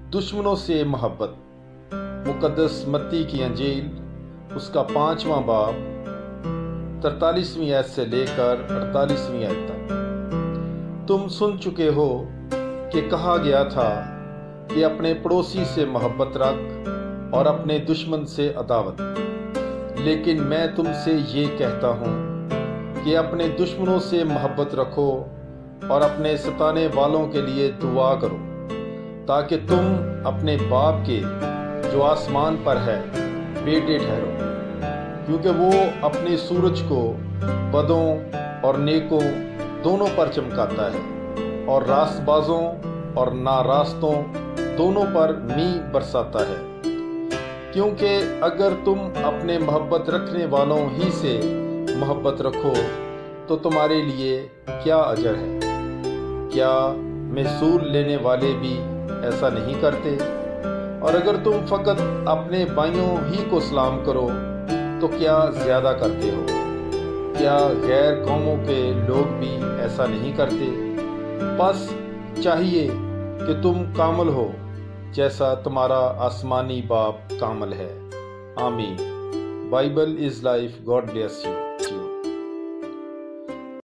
दुश्मनों से मोहब्बत। मुक़द्दस मत्ती की अंजील उसका 5वां बाब 43वीं आयत से लेकर 48वीं आयत तक। तुम सुन चुके हो कि कहा गया था कि अपने पड़ोसी से मोहब्बत रख और अपने दुश्मन से अदावत। लेकिन मैं तुमसे ये कहता हूँ कि अपने दुश्मनों से मोहब्बत रखो और अपने सताने वालों के लिए दुआ करो, ताकि तुम अपने बाप के जो आसमान पर है बेटे ठहरो, क्योंकि वो अपने सूरज को बदों और नेकों दोनों पर चमकाता है और रास्तबाजों और नारास्तों दोनों पर मींह बरसाता है। क्योंकि अगर तुम अपने मोहब्बत रखने वालों ही से मोहब्बत रखो तो तुम्हारे लिए क्या अजर है। क्या महसूल लेने वाले भी ऐसा नहीं करते? और अगर तुम फकत अपने भाइयों ही को सलाम करो तो क्या ज़्यादा करते हो? क्या गैर कौमों के लोग भी ऐसा नहीं करते? बस चाहिए कि तुम कामल हो जैसा तुम्हारा आसमानी बाप कामल है। आमीन। Bible is life. God bless you.